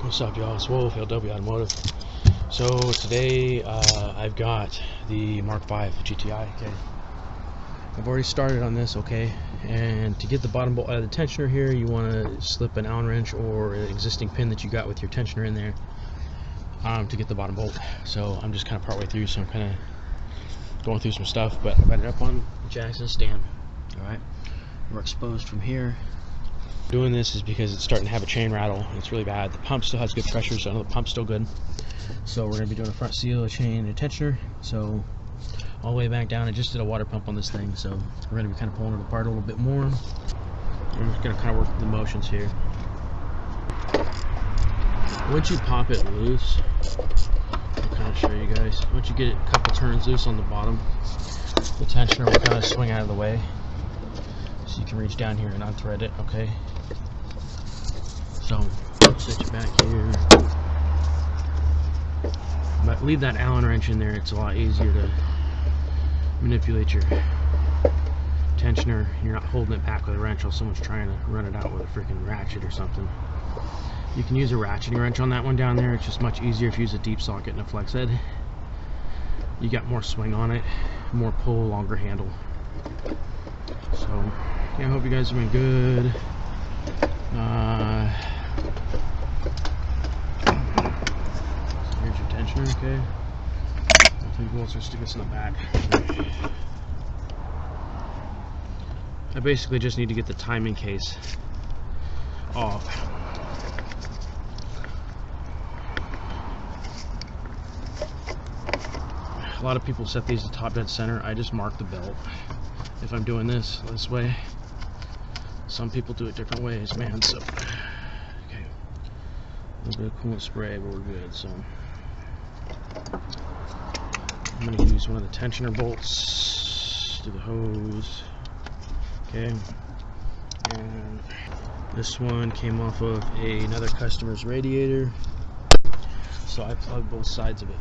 What's up, y'all? It's Wolf, LW Automotive. So today I've got the Mark 5 GTI. Okay, I've already started on this. Okay, and to get the bottom bolt out of the tensioner here, you want to slip an Allen wrench or an existing pin that you got with your tensioner in there to get the bottom bolt. So I'm just kind of partway through, so I'm kind of going through some stuff, but I've got it up on Jackson stand. All right, we're exposed from here. Doing this is because it's starting to have a chain rattle. It's really bad. The pump still has good pressure, so I know the pump's still good. So we're going to be doing a front seal, a chain, and a tensioner. So all the way back down. I just did a water pump on this thing, so we're going to be kind of pulling it apart a little bit more. I'm just going to kind of work the motions here. Once you pop it loose, I'll kind of show you guys. Once you get it a couple turns loose on the bottom, the tensioner will kind of swing out of the way. So you can reach down here and unthread it, okay? So, set you back here. But leave that Allen wrench in there, it's a lot easier to manipulate your tensioner. You're not holding it back with a wrench while someone's trying to run it out with a freaking ratchet or something. You can use a ratcheting wrench on that one down there. It's just much easier if you use a deep socket and a flex head. You got more swing on it, more pull, longer handle. So, yeah, I hope you guys have been good. Here's your tensioner, okay? I think we'll just stick this in the back. I basically just need to get the timing case off. A lot of people set these to top dead center. I just mark the belt if I'm doing this way. Some people do it different ways, man. So, okay, a little bit of coolant spray, but we're good. So, I'm going to use one of the tensioner bolts to the hose. Okay, and this one came off of another customer's radiator, so I plugged both sides of it.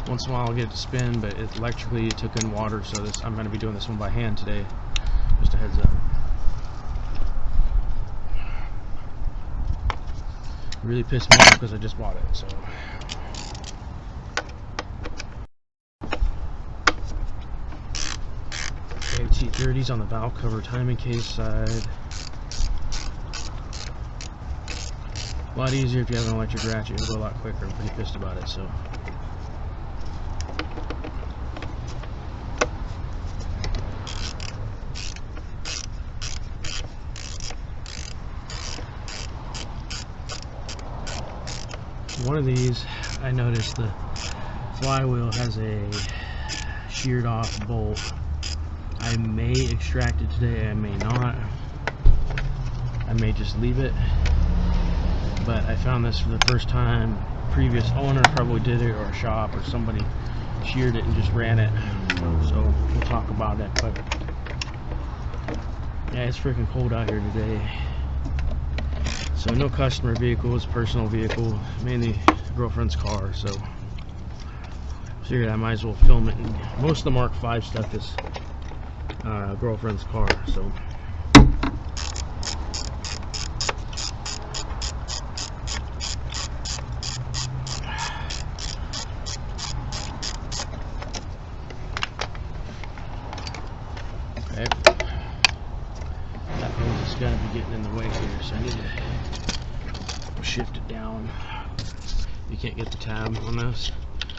Once in a while I'll get it to spin, but electrically it took in water, so I'm going to be doing this one by hand today. Just a heads up. It really pissed me off because I just bought it, so. Okay, T30s on the valve cover timing case side. A lot easier if you have an electric ratchet. It'll go a lot quicker. I'm pretty pissed about it, so. One of these, I noticed the flywheel has a sheared off bolt. I may extract it today, I may not. I may just leave it. But I found this for the first time. Previous owner probably did it, or a shop, or somebody sheared it and just ran it. So we'll talk about it. But yeah, it's freaking cold out here today. So no customer vehicles, personal vehicle, mainly girlfriend's car. So figured I might as well film it. And most of the Mark 5 stuff is girlfriend's car. So okay, that hose is gonna be getting in the way here, so I need to shift it down. You can't get the tab on this.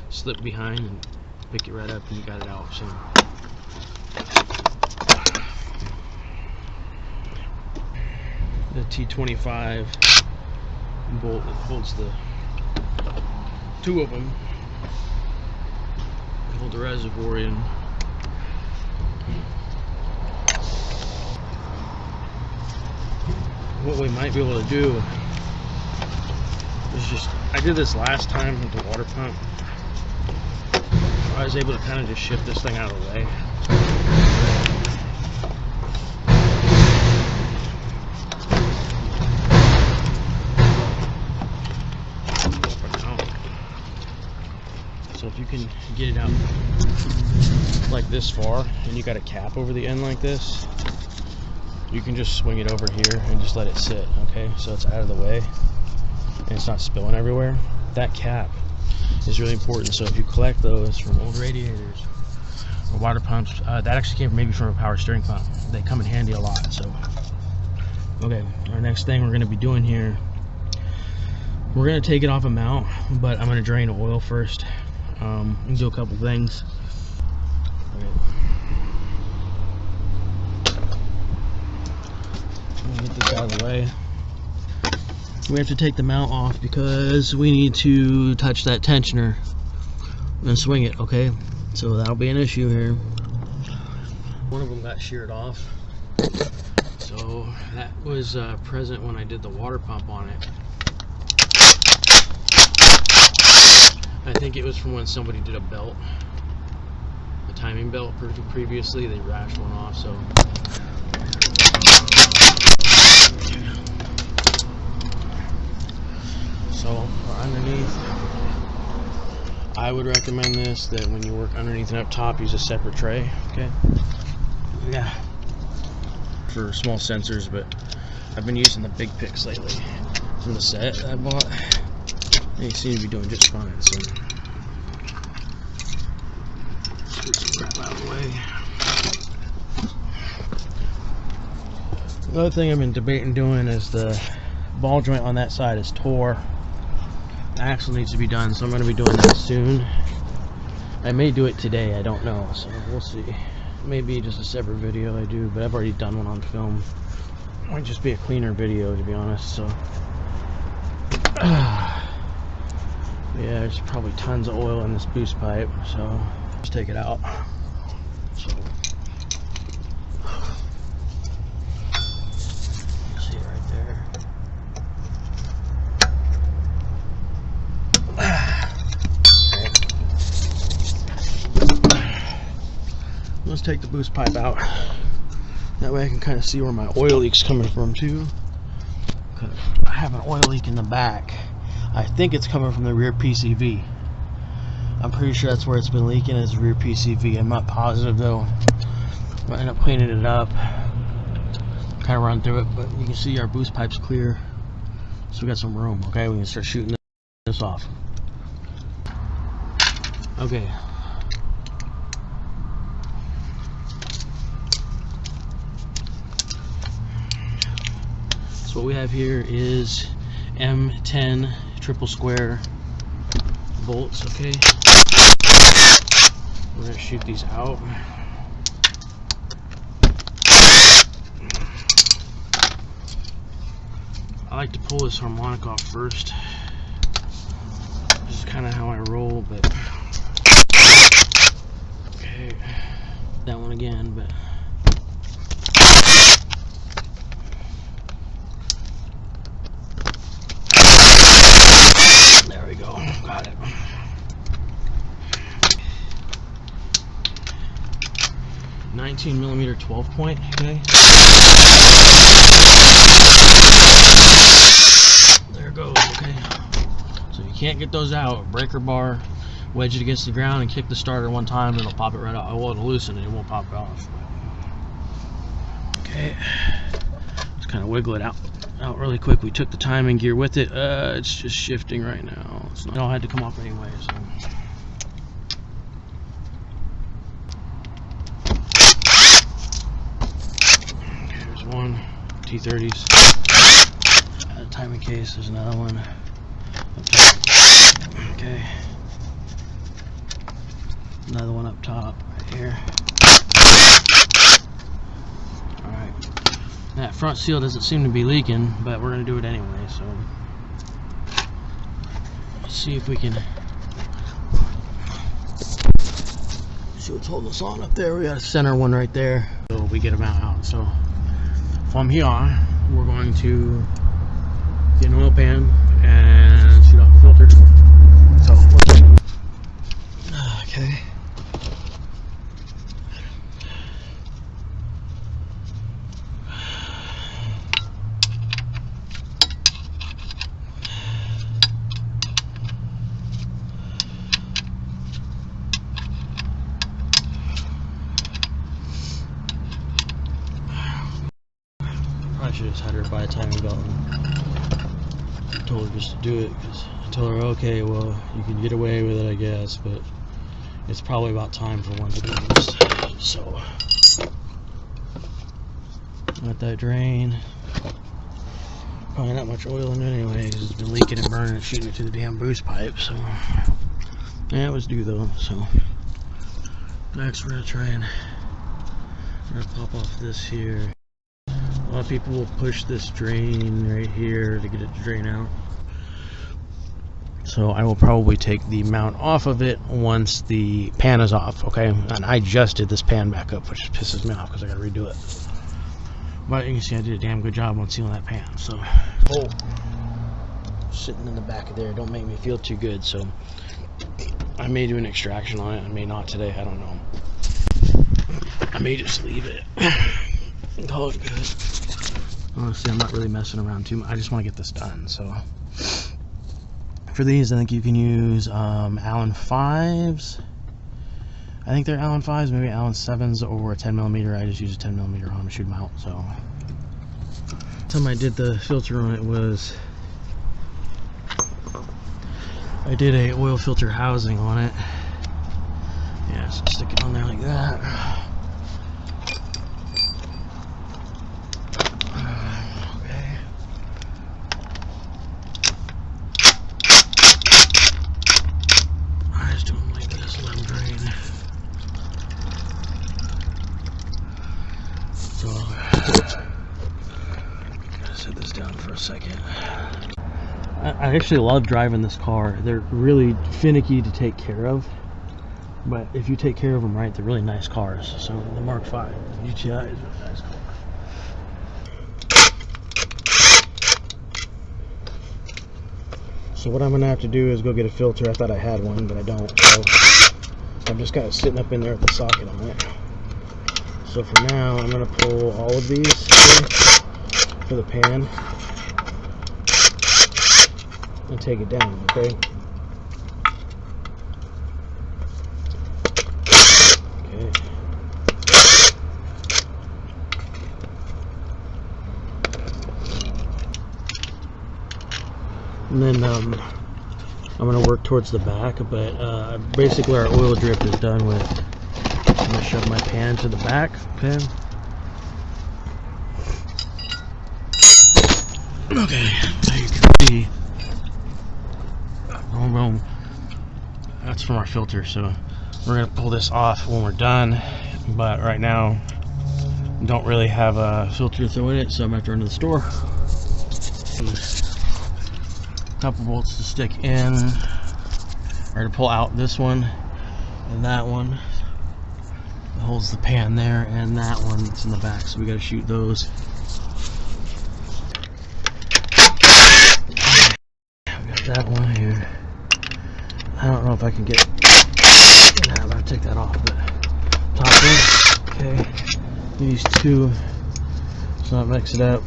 Slip behind and pick it right up and you got it out. So the T25 bolt that holds the two of them, hold the reservoir in. What we might be able to do is just, I did this last time with the water pump. I was able to kind of just shift this thing out of the way. So if you can get it out like this far, and you got a cap over the end like this, you can just swing it over here and just let it sit, okay? So it's out of the way and it's not spilling everywhere. That cap is really important. So if you collect those from old radiators or water pumps, that actually came maybe from a power steering pump. They come in handy a lot. So okay, our next thing we're going to be doing here, we're going to take it off a mount, but I'm going to drain oil first and do a couple things. Okay. Get this out of the way. We have to take the mount off because we need to touch that tensioner and swing it, okay? So that'll be an issue here. One of them got sheared off, so that was present when I did the water pump on it. I think it was from when somebody did a belt, a timing belt previously. They rashed one off, so underneath, I would recommend this, that when you work underneath and up top, use a separate tray, okay? Yeah, for small sensors, but I've been using the big picks lately from the set that I bought. They seem to be doing just fine, so let's get some crap out of the way. Another thing I've been debating doing is the ball joint on that side is tore. The axle needs to be done, so I'm going to be doing that soon. I may do it today, I don't know, so we'll see. Maybe just a separate video I do, but I've already done one on film. It might just be a cleaner video, to be honest. So yeah, there's probably tons of oil in this boost pipe, so just take it out. So see it right there. Let's take the boost pipe out. That way I can kind of see where my oil leak's coming from too. I have an oil leak in the back. I think it's coming from the rear PCV. I'm pretty sure that's where it's been leaking, is the rear PCV. I'm not positive though. I'm gonna end up cleaning it up, kind of run through it, but you can see our boost pipe's clear, so we got some room. Okay, we can start shooting this off. Okay. So what we have here is M10 triple square bolts, okay? We're gonna shoot these out. I like to pull this harmonic off first. This is kind of how I roll, but okay, that one again, but there we go, got it. $19mm 12 point, okay. There it goes, okay. So you can't get those out. Breaker bar, wedge it against the ground and kick the starter one time and it'll pop it right out. Well, it'll loosen and it won't pop it off. Okay, just kind of wiggle it out really quick. We took the timing gear with it. It's just shifting right now. It all had to come off anyway, so. Okay, there's one. T30s. Timing case, there's another one. Okay. Another one up top, right here. Alright. That front seal doesn't seem to be leaking, but we're going to do it anyway, so. Let's see if we can. See what's holding us on up there. We got a center one right there. So we get them out. So from here on, we're going to get an oil pan and shoot off a filter. So, okay. had her buy a timing belt and told her just to do it, because I told her, okay, well, you can get away with it, I guess, but it's probably about time for one to do this. So let that drain. Probably not much oil in it anyway, because it's been leaking and burning and shooting it through the damn boost pipe. So yeah, it was due though. So next we're gonna pop off this here. A lot of people will push this drain right here to get it to drain out. So I will probably take the mount off of it once the pan is off, okay? And I just did this pan back up, which pisses me off because I gotta redo it. But you can see I did a damn good job on sealing that pan. So, oh, sitting in the back of there, don't make me feel too good. So I may do an extraction on it. I may not today, I don't know. I may just leave it and call it good. Honestly, I'm not really messing around too much. I just want to get this done. So for these, I think you can use Allen 5s. I think they're Allen 5s, maybe Allen 7s over a 10mm. I just use a 10mm on to shoot them out. So the time I did the filter on it was I did a oil filter housing on it. Yeah, so stick it on there like that. Set this down for a second. I actually love driving this car. They're really finicky to take care of, but if you take care of them right, they're really nice cars. So the Mark 5 GTI is a really nice car. So what I'm gonna have to do is go get a filter. I thought I had one, but I don't. So I've just got it sitting up in there with the socket on it. So for now, I'm gonna pull all of these here for the pan and take it down, okay? Okay. And then I'm gonna work towards the back, but basically our oil drip is done with. I'm gonna shove my pan to the back, okay? Okay, now you can see, boom, boom. That's from our filter, so we're gonna pull this off when we're done. But right now, don't really have a filter to throw in it, so I'm gonna have to run to the store. A couple bolts to stick in, or to pull out this one and that one. It holds the pan there, and that one that's in the back, so we gotta shoot those. That one here. I don't know if I can get. Nah, I'm gonna take that off. But top one, okay. These two. So I'll mix it up.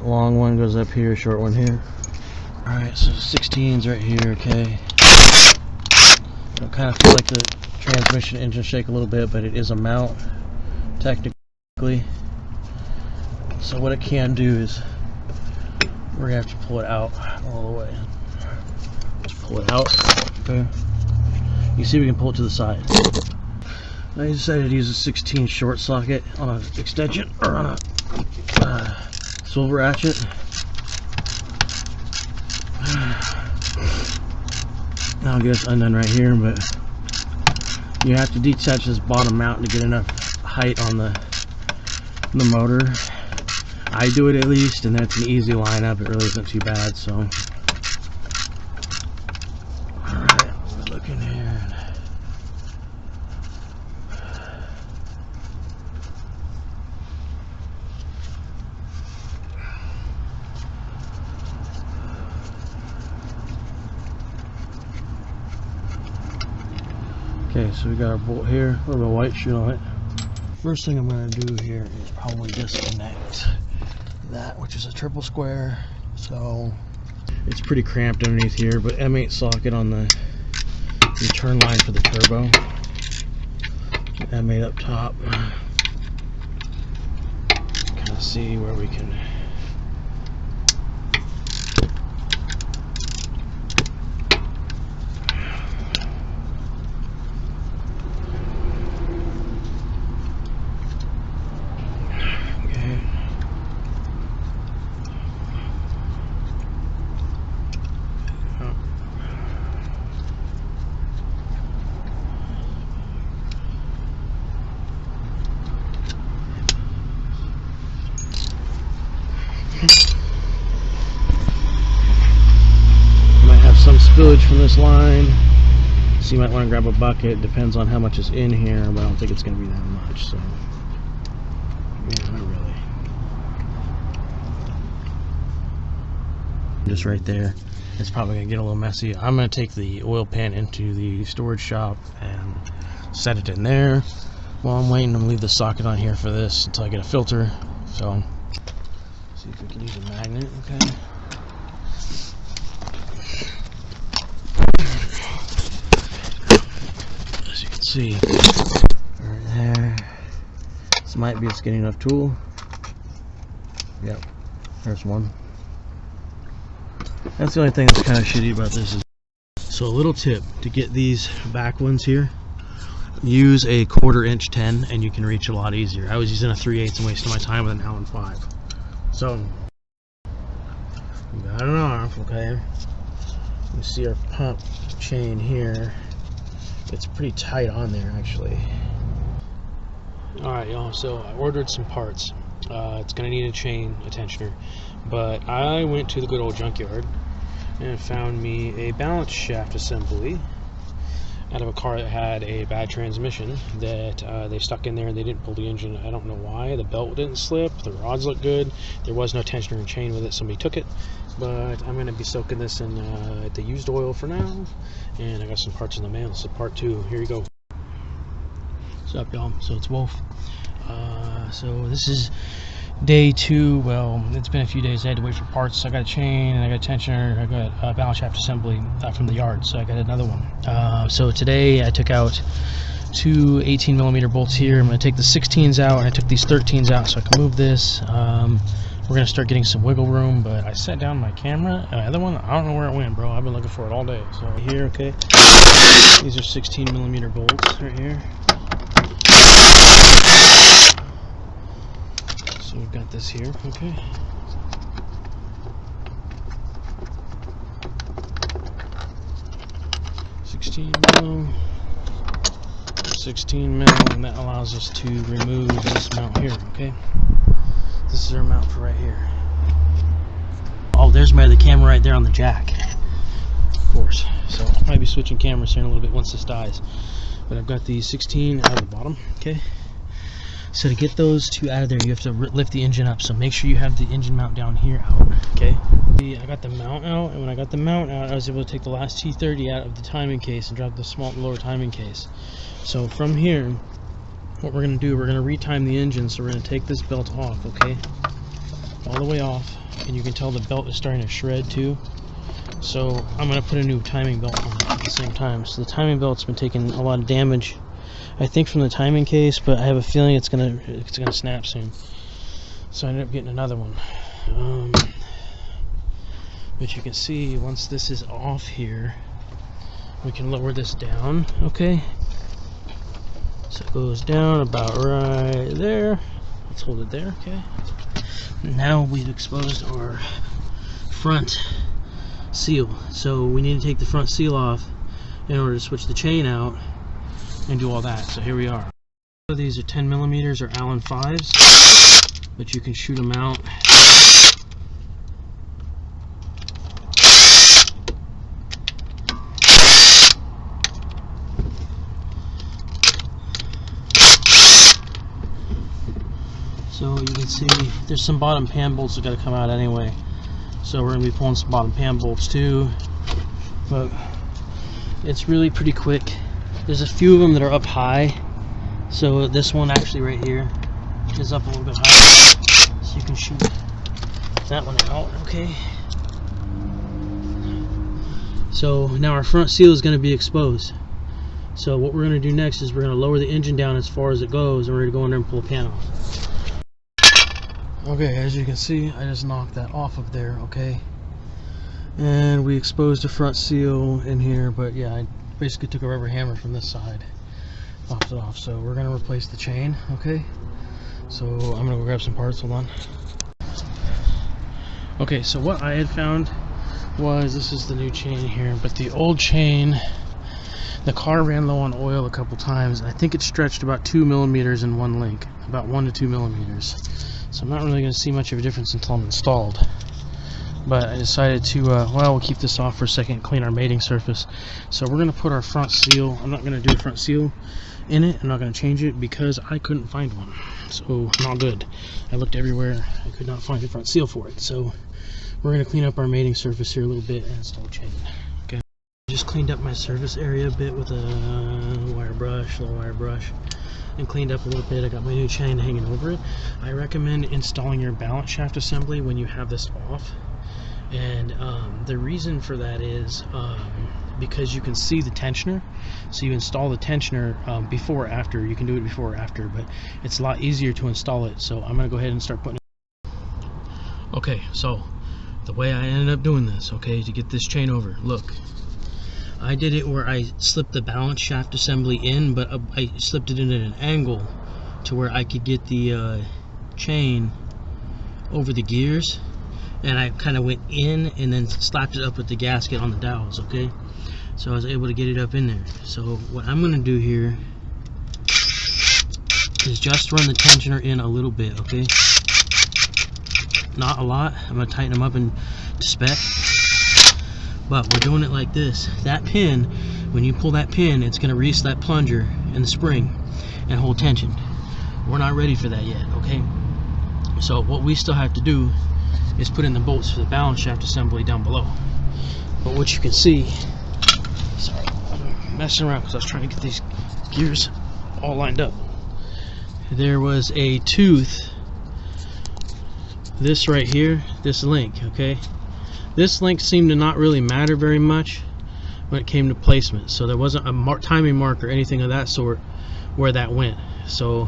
Long one goes up here, short one here. All right, so 16s right here. Okay. I kind of feel like the transmission engine shake a little bit, but it is a mount technically. So what it can do is we're gonna have to pull it out all the way. Pull it out, okay. You see we can pull it to the side. I decided to use a 16 short socket on an extension, or on a swivel ratchet. I'll get this undone right here, but you have to detach this bottom mount to get enough height on the motor. I do it at least, and that's an easy lineup. It really isn't too bad, so. In here. Okay, so we got our bolt here, a little white shoe on it. First thing I'm going to do here is probably disconnect that, which is a triple square. So it's pretty cramped underneath here, but M8 socket on the return line for the turbo. M8 up top. Kind of see where we can spillage from this line. So you might want to grab a bucket. Depends on how much is in here, but I don't think it's going to be that much. So yeah, not really. Just right there. It's probably going to get a little messy. I'm going to take the oil pan into the storage shop and set it in there. While I'm waiting, I'm going to leave the socket on here for this until I get a filter. So, see if we can use a magnet, okay? As you can see, right there. This might be a skinny enough tool. Yep, there's one. That's the only thing that's kind of shitty about this. So a little tip to get these back ones here, use a 1/4 inch 10 and you can reach a lot easier. I was using a 3/8 and wasting my time with an Allen 5. So we got it off, okay. You see our pump chain here. It's pretty tight on there actually. Alright y'all, so I ordered some parts. It's gonna need a chain, a tensioner, but I went to the good old junkyard and found me a balance shaft assembly out of a car that had a bad transmission that they stuck in there and they didn't pull the engine. I don't know why. The belt didn't slip, the rods look good, there was no tensioner and chain with it. Somebody took it, but I'm going to be soaking this in the used oil for now, and I got some parts in the mail. So part 2, here you go. What's up y'all? So it's Wolf. So this is day 2. Well, it's been a few days. I had to wait for parts. I got a chain and I got a tensioner. I got a balance shaft assembly from the yard, so I got another one. So today I took out 2 18mm bolts here. I'm going to take the 16s out, and I took these 13s out so I can move this. We're going to start getting some wiggle room, but I set down my camera. The other one, I don't know where it went, bro. I've been looking for it all day. So here, okay, these are 16mm bolts right here. So we've got this here, okay. $16 mil, and that allows us to remove this mount here, okay. This is our mount for right here. Oh, there's the camera right there on the jack, of course. So I might be switching cameras here in a little bit once this dies. But I've got the 16 out of the bottom, okay. So to get those 2 out of there, you have to lift the engine up. So make sure you have the engine mount down here out, okay? I got the mount out, and when I got the mount out, I was able to take the last T30 out of the timing case and drop the lower timing case. So from here, what we're going to do, we're going to retime the engine. So we're going to take this belt off, okay? All the way off, and you can tell the belt is starting to shred too. So I'm going to put a new timing belt on it at the same time. So the timing belt's been taking a lot of damage, I think, from the timing case, but I have a feeling it's gonna snap soon. So I ended up getting another one. But you can see once this is off here, we can lower this down, okay? So it goes down about right there. Let's hold it there, okay? Now we've exposed our front seal. So we need to take the front seal off in order to switch the chain out and do all that. So here we are. So these are 10mm or Allen 5s, but you can shoot them out. So you can see there's some bottom pan bolts that got to come out anyway. So we're going to be pulling some bottom pan bolts too, but it's really pretty quick. There's a few of them that are up high, so this one actually right here is up a little bit high, so you can shoot that one out, okay. So now our front seal is going to be exposed. So what we're going to do next is we're going to lower the engine down as far as it goes, and we're going to go in there and pull the pan off. Okay, as you can see, I just knocked that off of there, okay. And we exposed the front seal in here, but yeah, I basically took a rubber hammer from this side, popped it off. So we're going to replace the chain, okay. So I'm going to go grab some parts, hold on. Okay, so what I had found was, this is the new chain here, but the old chain, the car ran low on oil a couple times. I think it stretched about 2mm in one link, about 1 to 2mm. So I'm not really going to see much of a difference until I'm installed. but I decided to well, we'll keep this off for a second, clean our mating surface. So we're gonna put our front seal. I'm not gonna do a front seal in it. I'm not gonna change it because I couldn't find one. So not good. I looked everywhere. I could not find a front seal for it. So we're gonna clean up our mating surface here a little bit and install chain. Okay. Just cleaned up my surface area a bit with a little wire brush, and cleaned up a little bit. I got my new chain hanging over it. I recommend installing your balance shaft assembly when you have this off. And the reason for that is because you can see the tensioner. So you install the tensioner before or after. You can do it before or after, but it's a lot easier to install it. So I'm gonna go ahead and start putting it. Okay, so the way I ended up doing this, okay, to get this chain over, look, I did it where I slipped the balance shaft assembly in, but I slipped it in at an angle to where I could get the chain over the gears, and I kind of went in and then slapped it up with the gasket on the dowels, okay? So I was able to get it up in there. So what I'm gonna do here is just run the tensioner in a little bit, okay? Not a lot. I'm gonna tighten them up into spec. But we're doing it like this. That pin, when you pull that pin, it's going to release that plunger and the spring and hold tension. We're not ready for that yet, okay? So what we still have to do is put in the bolts for the balance shaft assembly down below. But what you can see, sorry, I'm messing around because I was trying to get these gears all lined up. There was a tooth, this right here, this link, okay? This link seemed to not really matter very much when it came to placement, so there wasn't a timing mark or anything of that sort where that went. So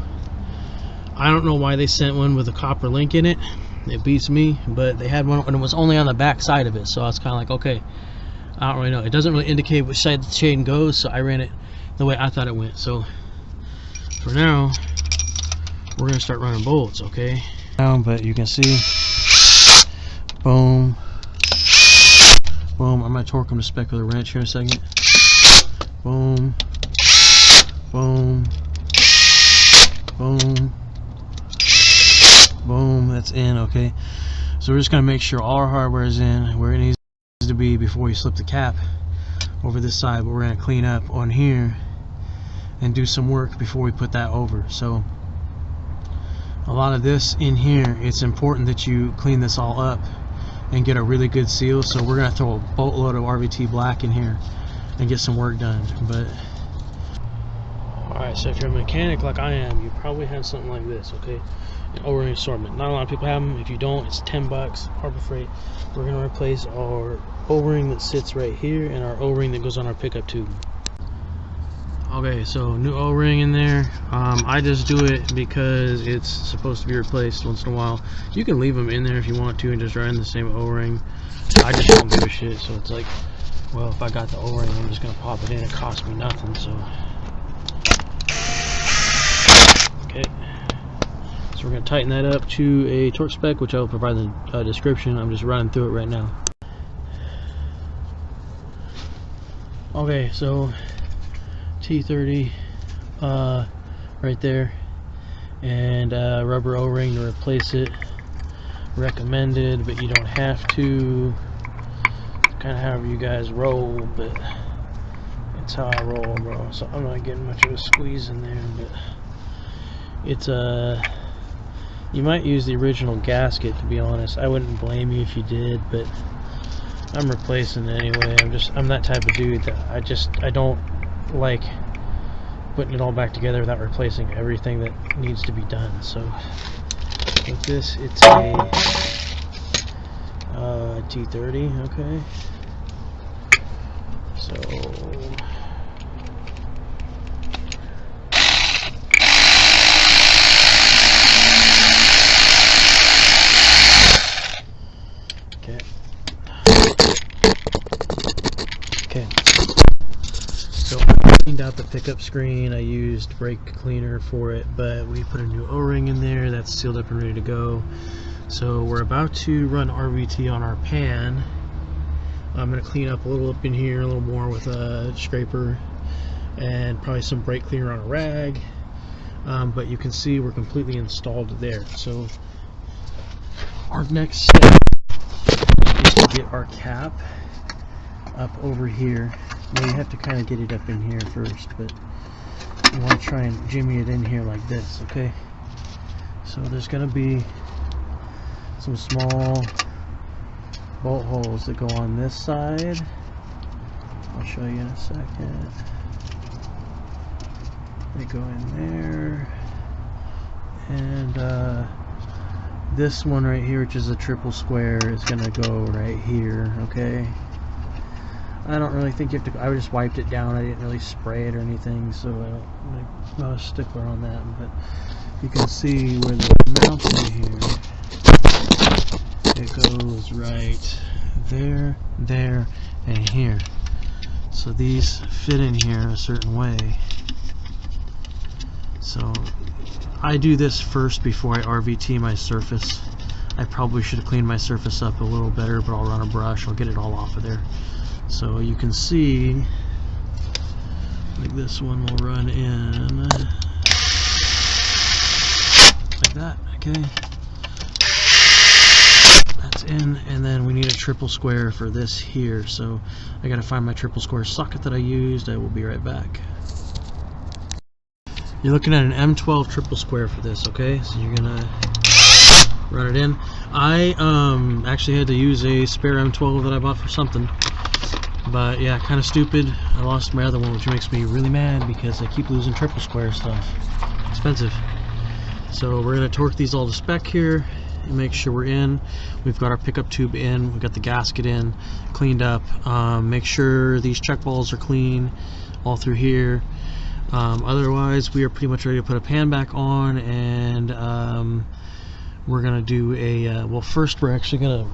I don't know why they sent one with a copper link in it. It beats me, but they had one and it was only on the back side of it, so I was kind of like, okay, I don't really know. It doesn't really indicate which side the chain goes, so I ran it the way I thought it went. So for now, we're gonna start running bolts, okay? But you can see, boom, boom. I'm gonna torque them to spec with a wrench here in a second. Boom, boom, boom, boom. That's in, okay? So we're just gonna make sure all our hardware is in where it needs to be before we slip the cap over this side. But we're gonna clean up on here and do some work before we put that over. So a lot of this in here, it's important that you clean this all up and get a really good seal. So we're gonna throw a boatload of RVT black in here and get some work done. But alright, so if you're a mechanic like I am, you probably have something like this, okay? An O-ring assortment. Not a lot of people have them. If you don't, it's 10 bucks, Harbor Freight. We're gonna replace our O-ring that sits right here and our O-ring that goes on our pickup tube. Okay, so new O-ring in there. I just do it because it's supposed to be replaced once in a while. You can leave them in there if you want to and just run the same O-ring. I just don't give a shit, so it's like, well, if I got the O-ring, I'm just gonna pop it in. It costs me nothing, so. Okay, so we're gonna tighten that up to a torque spec, which I will provide in the description. I'm just running through it right now. Okay, so T30 right there, and rubber O-ring to replace it. Recommended, but you don't have to. Kind of however you guys roll, but it's how I roll, bro. So I'm not getting much of a squeeze in there, but it's you might use the original gasket, to be honest. I wouldn't blame you if you did, but I'm replacing it anyway. I'm that type of dude that I don't like putting it all back together without replacing everything that needs to be done. So with this, it's a T30, okay? So okay, so I cleaned out the pickup screen. I used brake cleaner for it, but we put a new O-ring in there. That's sealed up and ready to go. So we're about to run RVT on our pan. I'm going to clean up a little up in here, a little more with a scraper, and probably some brake cleaner on a rag. But you can see we're completely installed there. So our next step is our cap up over here. Now you have to kind of get it up in here first, but you want to try and jimmy it in here like this, okay? So there's going to be some small bolt holes that go on this side. I'll show you in a second. They go in there, and this one right here, which is a triple square, is gonna go right here, okay? I don't really think you have to, I just wiped it down. I didn't really spray it or anything, so I'm not a stickler on that, but you can see where the mount in here, it goes right there, there, and here. So these fit in here a certain way. So I do this first before I RVT my surface. I probably should have cleaned my surface up a little better, but I'll run a brush, I'll get it all off of there. So you can see, like this one will run in like that, okay? That's in, and then we need a triple square for this here, so I gotta find my triple square socket that I used. I will be right back. You're looking at an M12 triple square for this, okay? So you're gonna run it in. I actually had to use a spare M12 that I bought for something, but yeah, kind of stupid. I lost my other one, which makes me really mad because I keep losing triple square stuff. Expensive. So we're gonna torque these all to spec here and make sure we're in. We've got our pickup tube in, we've got the gasket in, cleaned up. Make sure these check balls are clean all through here. Otherwise, we are pretty much ready to put a pan back on, and we're gonna do a well, first we're actually gonna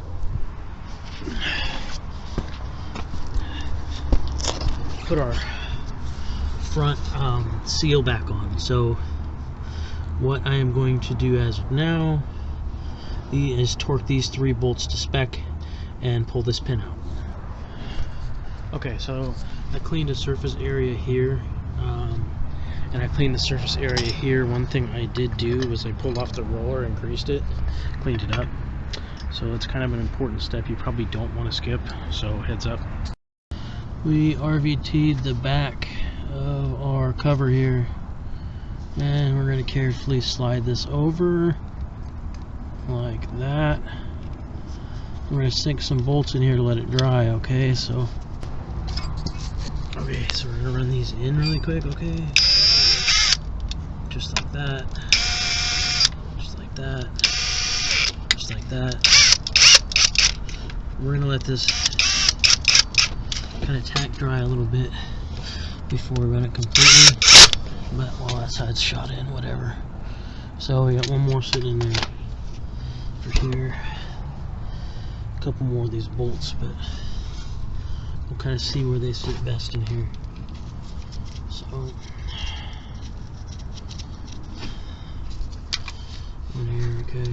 put our front seal back on. So what I am going to do as of now is torque these 3 bolts to spec and pull this pin out. Okay, so I cleaned a surface area here, and I cleaned the surface area here. One thing I did do was I pulled off the roller and greased it, cleaned it up. So it's kind of an important step you probably don't want to skip, so heads up. We RVT'd the back of our cover here, and we're going to carefully slide this over like that. We're going to sink some bolts in here to let it dry, okay? So we're going to run these in really quick, okay? Just like that. Just like that. Just like that. We're going to let this kind of tack dry a little bit before we run it completely. But while that side's shot in, whatever. So we got one more sitting in there for here. A couple more of these bolts, but we'll kind of see where they sit best in here. So in here, okay.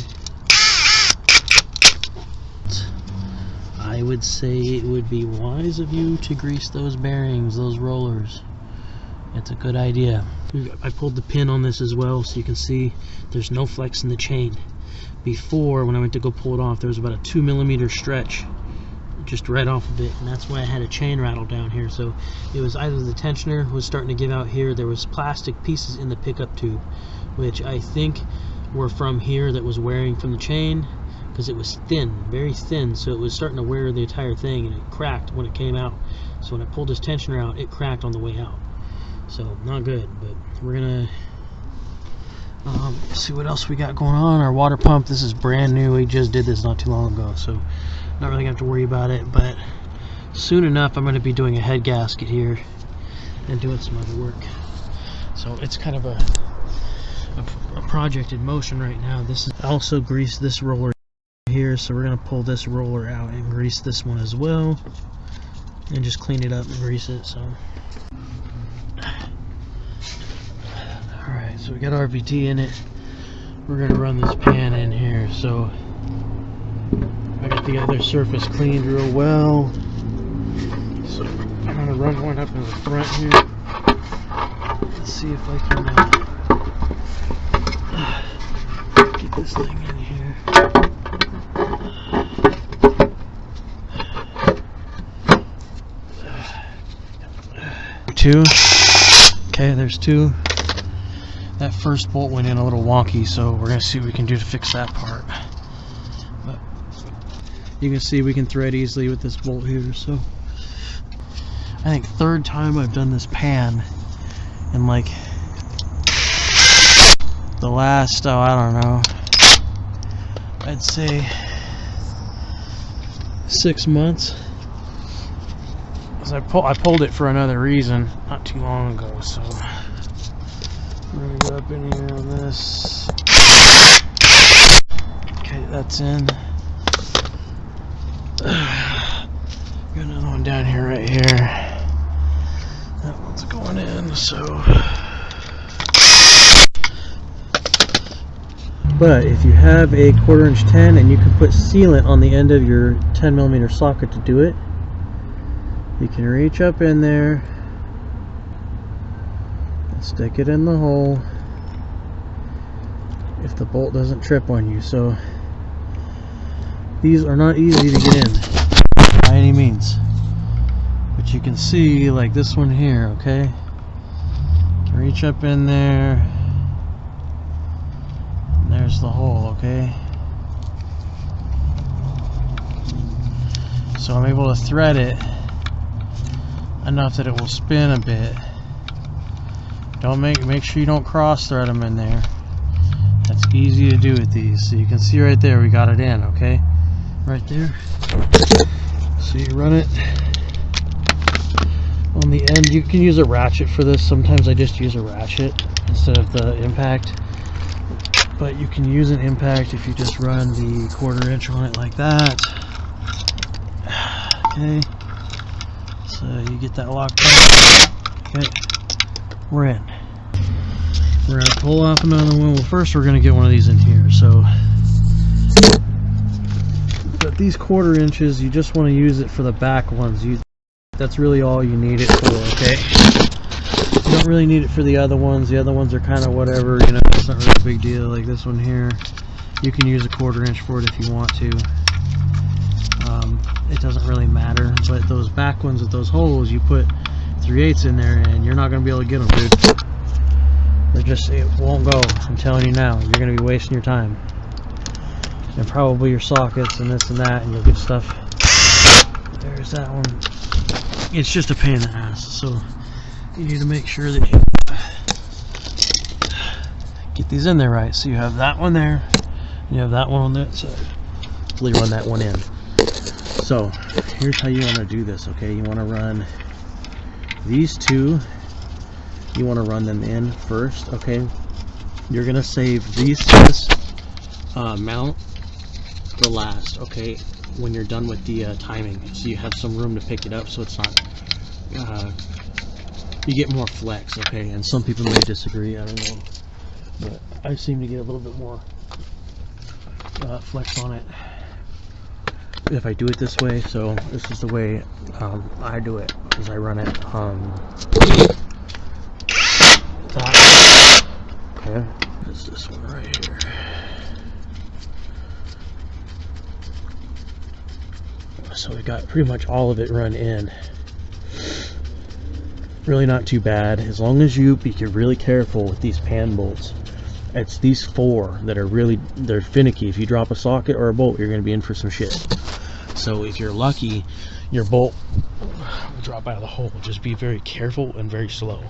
I would say it would be wise of you to grease those bearings, those rollers. It's a good idea. I pulled the pin on this as well, so you can see there's no flex in the chain. Before, when I went to go pull it off, there was about a 2 millimeter stretch just right off of it, and that's why I had a chain rattle down here. So it was either the tensioner was starting to give out here, there was plastic pieces in the pickup tube, which I think were from here that was wearing from the chain, because it was thin, very thin, so it was starting to wear the entire thing, and it cracked when it came out. So when I pulled this tensioner out, it cracked on the way out. So not good, but we're gonna see what else we got going on. Our water pump, this is brand new. We just did this not too long ago, so not really gonna have to worry about it. But soon enough, I'm gonna be doing a head gasket here and doing some other work. So it's kind of a project in motion right now. This is also grease this roller here, so we're gonna pull this roller out and grease this one as well, and just clean it up and grease it. So alright, so we got RVT in it. We're gonna run this pan in here. So I got the other surface cleaned real well, so I'm gonna run one up in the front here. Let's see if I can get this thing in here. two. Okay, there's two. That first bolt went in a little wonky, so we're gonna see what we can do to fix that part. But you can see we can thread easily with this bolt here. So I think third time I've done this pan in like the last, oh, I don't know, I'd say 6 months. I pulled it for another reason not too long ago, so I'm gonna go up in here on this. Okay, that's in. Got another one down here, right here. That one's going in, so. But if you have a 1/4 inch 10 and you can put sealant on the end of your 10mm socket to do it, you can reach up in there and stick it in the hole if the bolt doesn't trip on you. So these are not easy to get in by any means, but you can see, like this one here, okay, you can reach up in there, and there's the hole, okay. So I'm able to thread it enough that it will spin a bit. Don't make sure you don't cross thread them in there. That's easy to do with these. So you can see right there we got it in, okay, right there. So you run it on the end. You can use a ratchet for this. Sometimes I just use a ratchet instead of the impact, but you can use an impact if you just run the 1/4 inch on it like that. Okay, so you get that locked down. Okay, we're in. We're going to pull off another one. Well, first we're going to get one of these in here. So, but these 1/4 inches, you just want to use it for the back ones. That's really all you need it for, okay? You don't really need it for the other ones. The other ones are kind of whatever, you know, it's not really a big deal. Like this one here, you can use a 1/4 inch for it if you want to. It doesn't really matter, but those back ones with those holes, you put 3/8 in there and you're not going to be able to get them, dude. They're just, it won't go. I'm telling you now, you're going to be wasting your time and probably your sockets and this and that, and you'll get stuff. There's that one. It's just a pain in the ass, so you need to make sure that you get these in there right. So you have that one there, and you have that one on that side. Hopefully run that one in. So here's how you want to do this, okay? You want to run these two, you want to run them in first, okay? You're going to save this mount for last, okay? When you're done with the timing, so you have some room to pick it up, so it's not, you get more flex, okay? And some people may disagree, I don't know, but I seem to get a little bit more flex on it if I do it this way. So this is the way I do it, as I run it that. Okay, it's this one right here. So we got pretty much all of it run in. Really not too bad, as long as you be really careful with these pan bolts. It's these four that are really, they're finicky. If you drop a socket or a bolt, you're going to be in for some shit. So if you're lucky, your bolt will drop out of the hole. Just be very careful and very slow.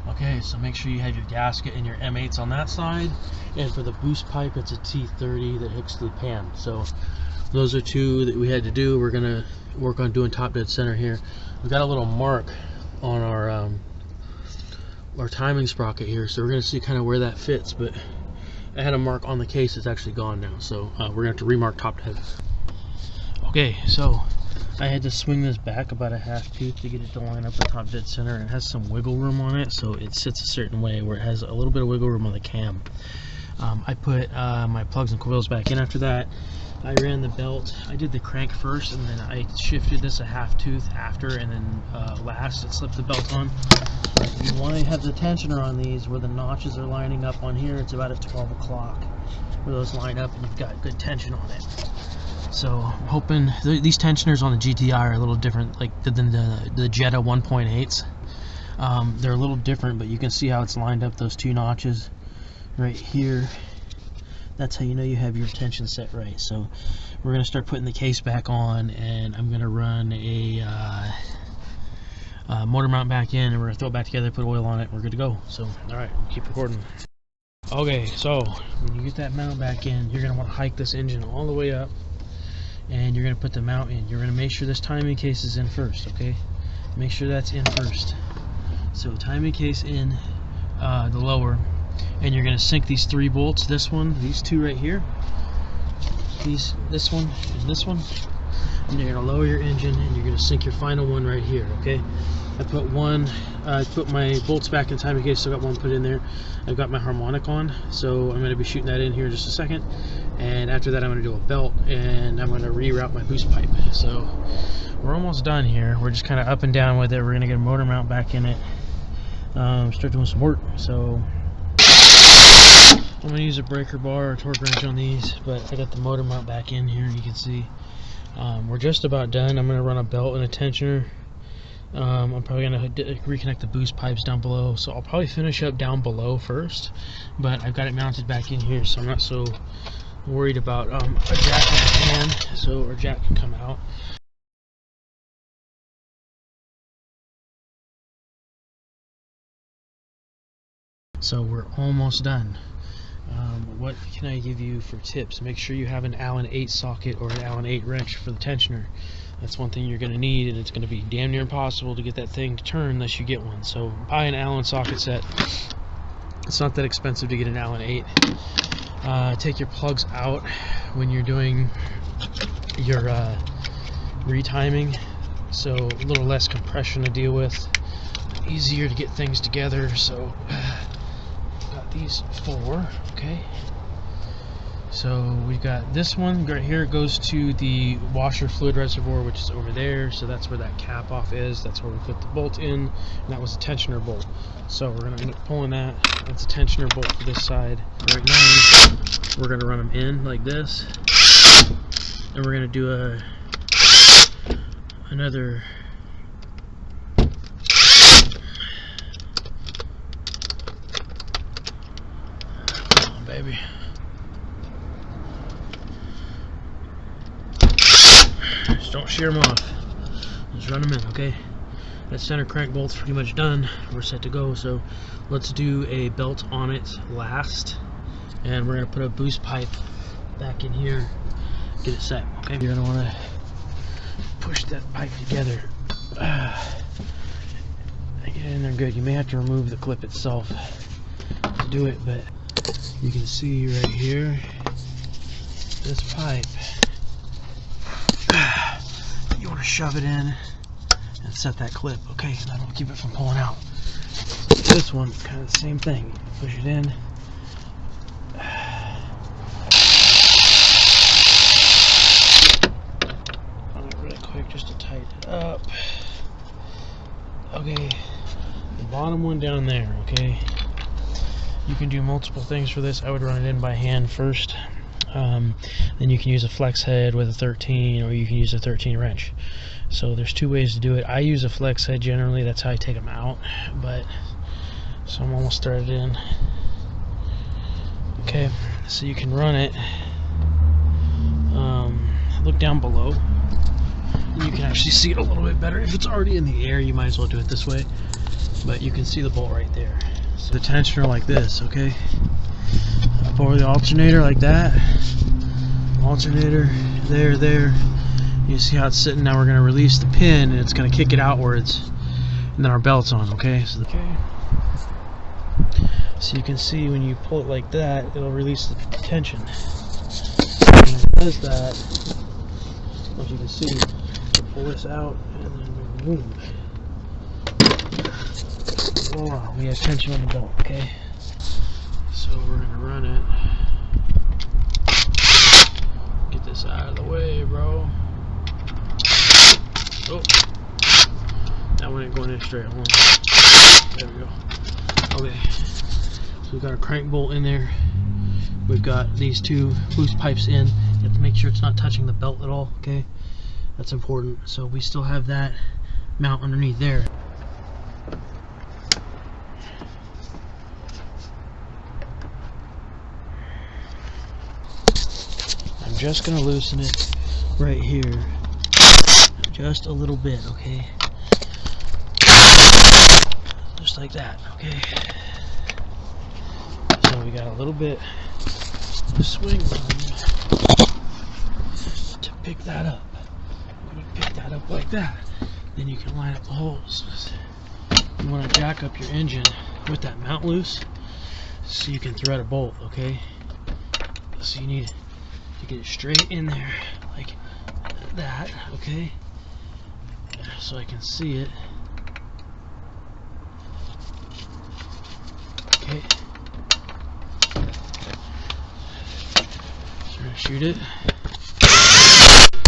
Okay, so make sure you have your gasket and your M8s on that side, and for the boost pipe it's a T30 that hooks to the pan. So those are two that we had to do. We're gonna work on doing top dead center here. We've got a little mark on our timing sprocket here, so we're gonna see kind of where that fits, but I had a mark on the case. It's actually gone now, so we're gonna have to remark top dead. Okay, so I had to swing this back about a half tooth to get it to line up the top dead center. It has some wiggle room on it, so it sits a certain way where it has a little bit of wiggle room on the cam. I put my plugs and coils back in after that. I ran the belt. I did the crank first, and then I shifted this a half tooth after, and then last it slipped the belt on. You want to have the tensioner on these where the notches are lining up on here. It's about at 12 o'clock where those line up, and you've got good tension on it. So I'm hoping these tensioners on the GTI are a little different, like than the Jetta 1.8s. They're a little different, but you can see how it's lined up, those two notches right here. That's how you know you have your tension set right. So we're going to start putting the case back on, and I'm going to run a motor mount back in, and we're going to throw it back together, put oil on it, and we're good to go. So alright, we'll keep recording. Okay, so when you get that mount back in, you're going to want to hike this engine all the way up, and you're going to put the mount in. You're going to make sure this timing case is in first, okay? Make sure that's in first. So timing case in the lower, and you're going to sink these 3 bolts, this one, these 2 right here, this one, and this one, and you're going to lower your engine, and you're going to sink your final one right here, okay? I put my bolts back in timing case, so I got one put in there. I've got my harmonic on, so I'm going to be shooting that in here in just a second, and after that I'm going to do a belt, and I'm going to reroute my boost pipe. So we're almost done here. We're just kind of up and down with it. We're going to get a motor mount back in it, start doing some work. So I'm going to use a breaker bar or torque wrench on these, but I got the motor mount back in here. You can see we're just about done. I'm going to run a belt and a tensioner. I'm probably going to reconnect the boost pipes down below, so I'll probably finish up down below first, but I've got it mounted back in here, so I'm not so worried about a jack on the hand, so our jack can come out. So we're almost done. What can I give you for tips? Make sure you have an Allen 8 socket or an Allen 8 wrench for the tensioner. That's one thing you're going to need, and it's going to be damn near impossible to get that thing to turn unless you get one. So buy an Allen socket set. It's not that expensive to get an Allen 8. Take your plugs out when you're doing your retiming, so a little less compression to deal with, easier to get things together. So got these 4, okay? So we got this one right here. It goes to the washer fluid reservoir, which is over there. So that's where that cap off is. That's where we put the bolt in, and that was a tensioner bolt. So we're gonna end up pulling that. That's a tensioner bolt for this side. Right now we're gonna run them in like this, and we're gonna do another. Come on, baby. Just don't shear them off. Just run them in, okay? That center crank bolt's pretty much done. We're set to go. So let's do a belt on it last, and we're gonna put a boost pipe back in here, get it set. Okay, you're gonna want to push that pipe together. Get it in there good. You may have to remove the clip itself to do it, but you can see right here this pipe. You want to shove it in and set that clip, okay? That'll keep it from pulling out. This one, kind of the same thing. Push it in. Really quick, just to tighten it up. Okay, the bottom one down there, okay? You can do multiple things for this. I would run it in by hand first. Then you can use a flex head with a 13, or you can use a 13 wrench. So there's 2 ways to do it. I use a flex head generally. That's how I take them out. But so I'm almost started in. Okay, so you can run it. Look down below. You can actually see it a little bit better. If it's already in the air, you might as well do it this way. But you can see the bolt right there. So the tensioner like this, okay? Up over the alternator like that. Alternator, there. You see how it's sitting. Now we're going to release the pin, and it's going to kick it outwards, and then our belt's on, okay? So you can see when you pull it like that, it'll release the tension. And when it does that, as you can see, you pull this out, and then boom. Oh, we have tension on the belt, okay? So we're going to run it. Get this out. it straight. Hold on. There we go. Okay. So we've got our crank bolt in there. We've got these two loose pipes in. You have to make sure it's not touching the belt at all, okay? That's important. So we still have that mount underneath there. I'm just gonna loosen it right here. Just a little bit, okay? Just like that, okay? So we got a little bit of swing room to pick that up. When you pick that up like that, then you can line up the holes. You want to jack up your engine with that mount loose so you can thread a bolt, okay? So you need to get it straight in there like that, okay? So I can see it. Okay. So we're gonna shoot it.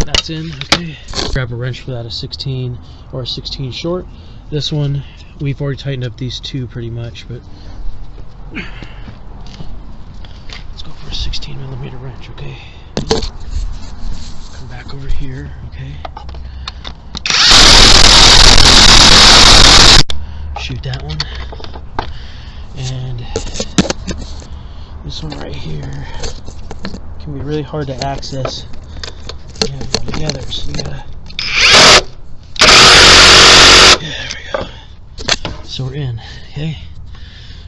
That's in, okay. Grab a wrench for that, a 16 or a 16 short. This one, we've already tightened up these two pretty much, but let's go for a 16mm wrench, okay? Come back over here, okay? Shoot that one. And this one right here can be really hard to access. You have them together, so you gotta. Okay, there we go. So we're in, okay?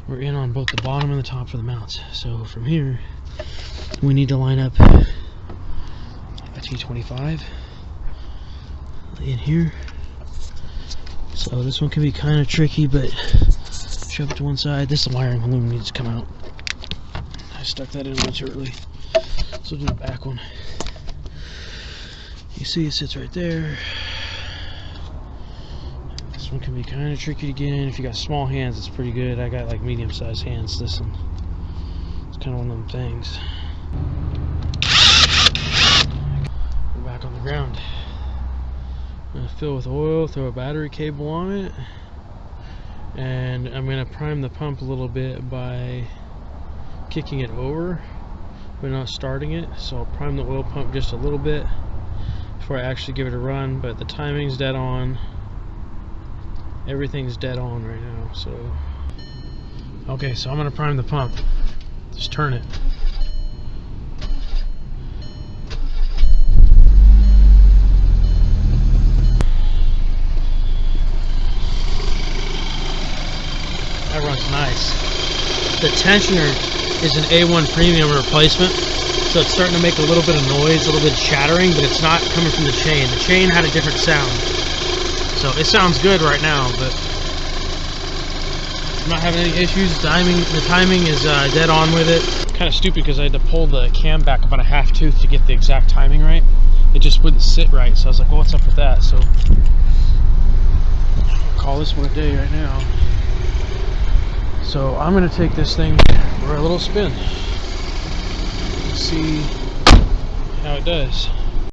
We're in on both the bottom and the top for the mounts. So from here, we need to line up a T25 in here. So this one can be kind of tricky, but shove it to one side. This wiring loom needs to come out. I stuck that in much early, so do the back one. You see it sits right there. This one can be kind of tricky to get in. If you got small hands, it's pretty good. I got like medium-sized hands. This one, it's kind of one of them things. We're back on the ground. I'm gonna fill with oil, throw a battery cable on it, and I'm gonna prime the pump a little bit by kicking it over but not starting it. So I'll prime the oil pump just a little bit before I actually give it a run, but the timing's dead on. Everything's dead on right now. So okay, so I'm gonna prime the pump. Just turn it. That runs nice. The tensioner is an A1 premium replacement, so it's starting to make a little bit of noise, a little bit of chattering, but it's not coming from the chain. The chain had a different sound. So it sounds good right now, but I'm not having any issues. The timing is dead on with it. Kind of stupid because I had to pull the cam back about a half tooth to get the exact timing right. It just wouldn't sit right, so I was like, well, what's up with that? So I'll call this one a day right now. So I'm going to take this thing for a little spin and see how it does.